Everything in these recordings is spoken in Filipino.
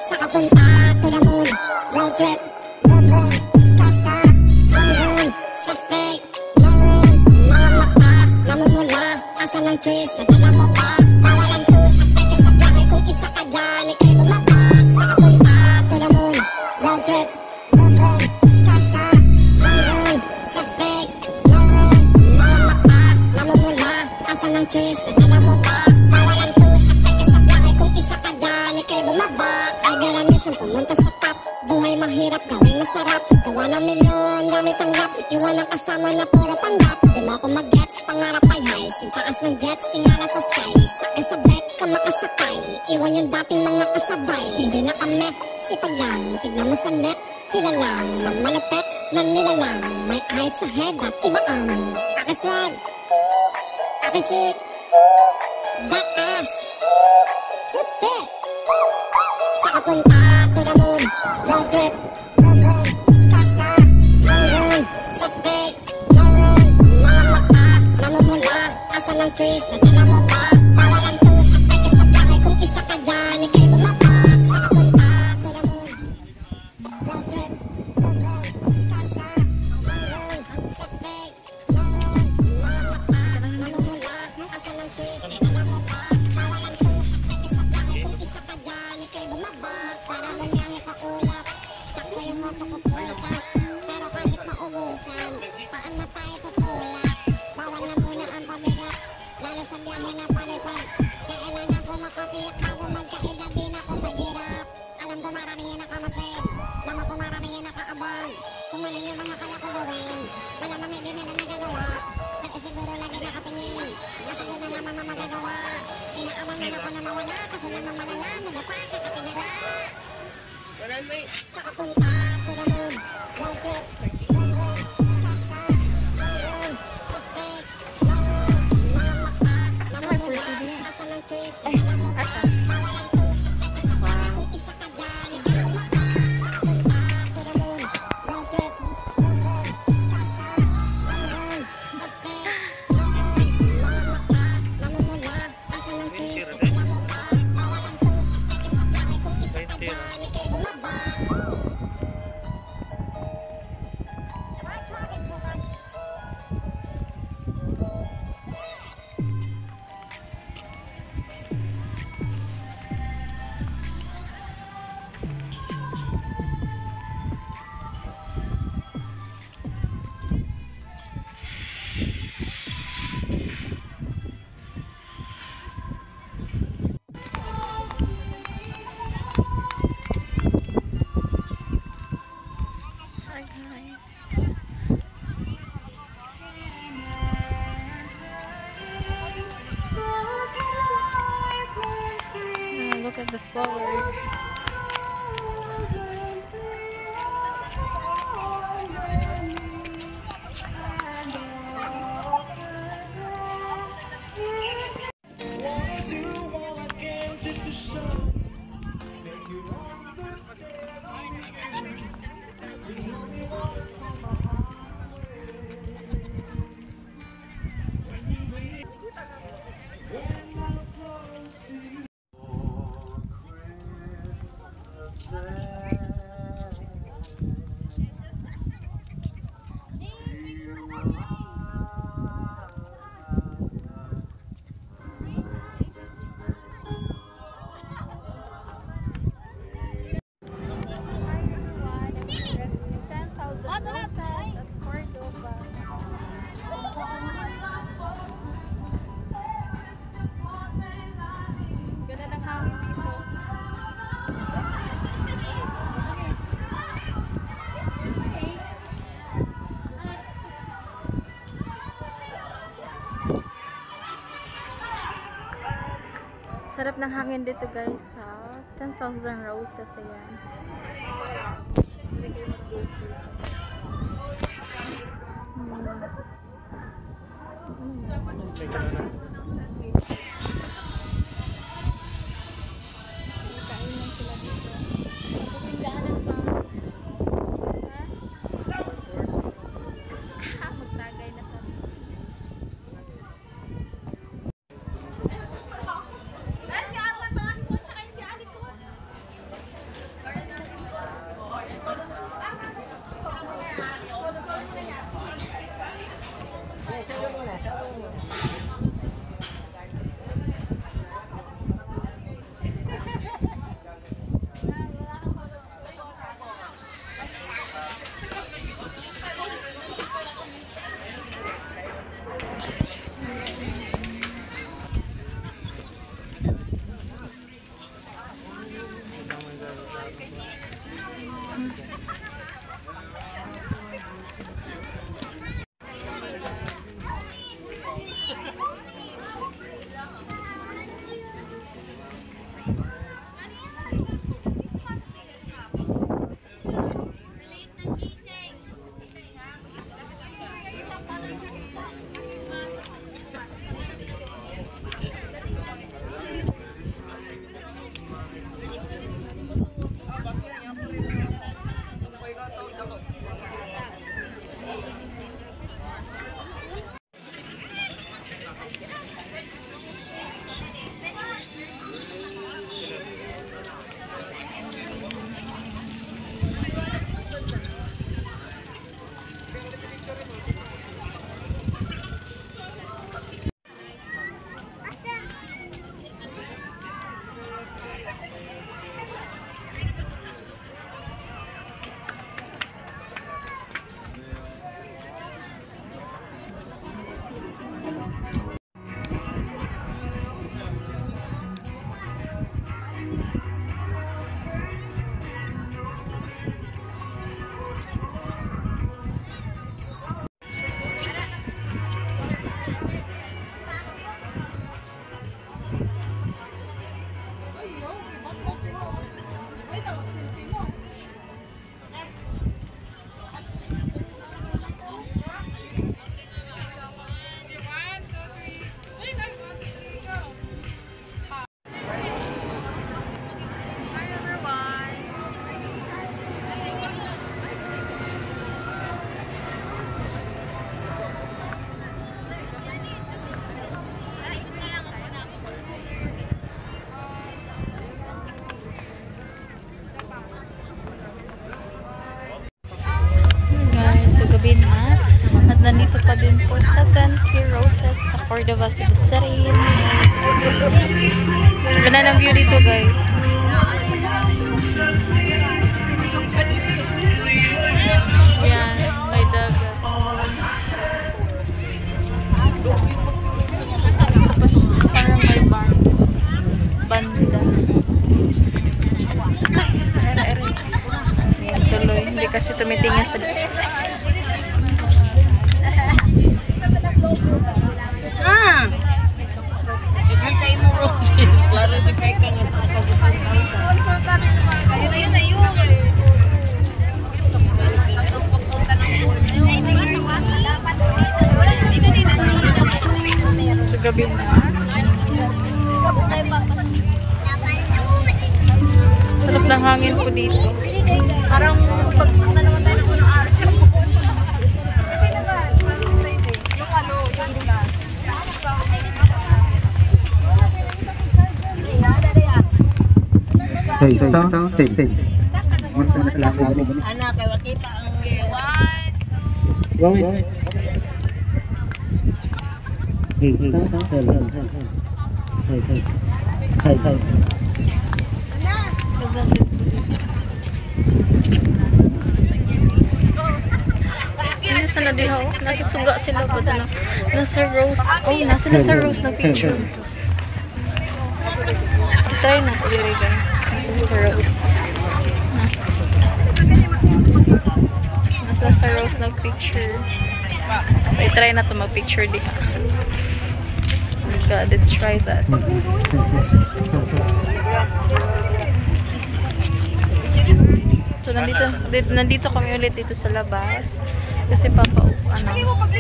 Saka punta to the moon, road trip, boom boom, star star, sundoon, sa fake, maroon, mga mata, namumula, asa ng trees, nadala mo pa, tawalan to sa peke sa biyahe, kung isa ka dyan, ikay bumaba. Saka punta to the moon, road trip, boom boom, star star, sundoon, sa fake, maroon, mga mata, namumula, asa ng trees, nadala mo pa, tawalan to sa peke sa biyahe, kung isa ka dyan, ikay bumaba. I got a mission, pumunta sa top. Buhay mahirap, gawin masarap. Gawa ng milyon, gamit ang rap. Iwan ang kasama na puro panggap. Di mo ako mag-gets, pangarap ay high. Sintaas ng jets, tingala sa sky. Sakay sa break ka makasakay. Iwan yung dating mga kasabay. Hindi na kami, sipag lang. Tignan mo sa net, kilalang. Mamalapet na nilalang. May height sa head at iba ang kakaswag. Aking chick, that ass, toothpick. Saka punta to the moon, road trip, boom boom, star star, sundoon, sa fake, maroon, mga mata, namumula, asa ng trees, nadala mo pa, tawalan to sa peke sa biyahe, kung isa ka dyan, ikay bumaba. Saka punta to the moon, road trip, boom boom, star star, sundoon, sa fake, maroon, mga mata, namumula, asa ng trees, nadala mo pa, tawalan to sa peke sa biyahe, kung isa ka dyan, ikay bumaba. Para mangyari ka ulap, sakto yung moto ko pultak. Pero kahit maubusan, paan na tayo tutulak. Bawal na muna ang pabigat, lalo sa biyahe na palipad. Kailangan ko makatiyak bago magkaedad, din ako tagirap. Alam ko marami yung nakamasid, alam ko marami yung nakaabang. Kung ano yung mga kaya ko gawin, wala man hindi nila nagagawa. Kaya siguro lagi nakatingin, kasi yun na naman ang magagawa. Inaaman na ako na mawala, kaso naman malala, nagapa, kakatingala. Saka punta to the moon, road trip, boom boom, star star, sundoon, sa fake, maroon, mga mata, namumula, asa ng trees, nadala mo pa, tawalan to sa peke sa biyahe, kung isa ka dyan, ikay bumaba. Saka punta to the moon, road trip, boom boom, star star, sundoon, sa fake, maroon, mga mata, namumula, asa ng trees, nadala mo pa, tawalan to sa peke sa biyahe, kung isa ka dyan, ikay bumaba. flower, guys. Oh, look at the flower. Sarap ng hangin dito guys sa 10,000 Roses. Ayan. Kainan sila dito. Tapos yung daanan pa. Magtagay na sa gabi na at nandito pa din po sa 10K Roses sa Cordova, Cebu City. Ganda ng view dito guys. Yan, may dagat. Tapos parang may banda. Tuloy, hindi kasi tumitingin sa Ah! Ikan kayo mo roses. Klaro di kayo ka nga. Ayun na yun. Sa gabi na. Sarap ng hangin po dito. Parang pag na naman tayo ng unang araw. Yung ano, yung glass. Hey, hey. Anak, kaya wakita ang one. Hey, Ano sila diho? Nasa suga sila po. Nasa rose. Oh, nasa sila sa rose na picture. Try na po diri guys. Nasa sa rose. Nasa sa rose na picture. So, i-try na to mag-picture diha. Oh my God, let's try that. So, nandito kami ulit dito sa labas. Kasi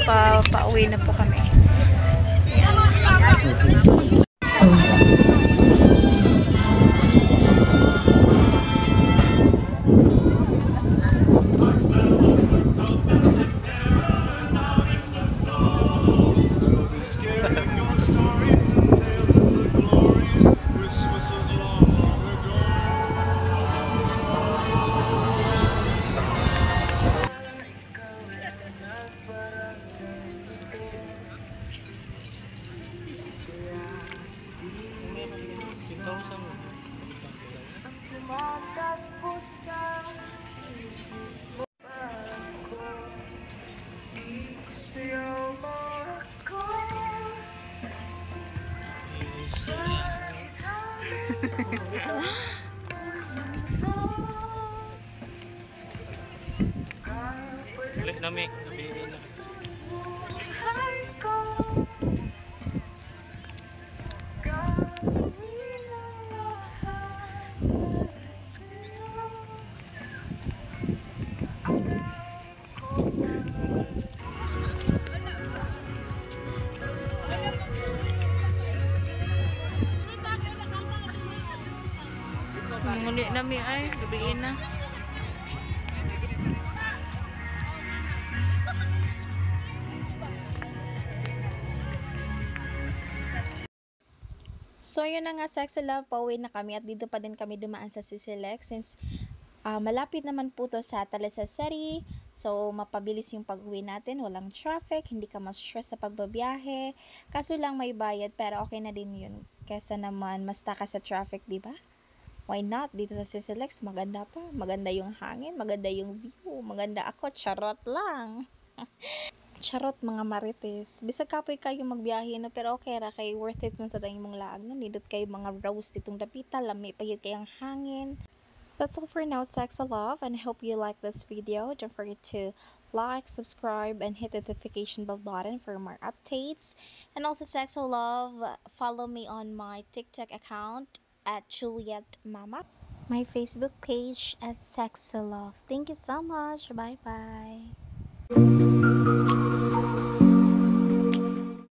papauwi na po kami. Nami. Muli nami ay, gabi na. So, yun na nga, Sexy Love, pauwi na kami at dito pa din kami dumaan sa Sisilek since malapit naman po to sa Talasasari. So, mapabilis yung pag-uwi natin, walang traffic, hindi ka mas-stress sa pagbabiyahe. Kaso lang may bayad, pero okay na din yun. Kesa naman mas taka sa traffic, di ba? Why not? Dito sa Sisilek, maganda pa. Maganda yung hangin, maganda yung view, maganda ako, charot lang. Charot mga marites. Bisag kapoy kayo magbiyahe no, pero okay ra kay worth it man sa tayong mong laag no. Nindot kayo mga rose ditong dapita, lami pagit kayang hangin. That's all for now, Sexy Love, and I hope you like this video. Don't forget to like, subscribe, and hit the notification bell button for more updates. And also, Sexy Love, follow me on my TikTok account at Juliet Mama, my Facebook page at Sexy Love. Thank you so much. Bye bye.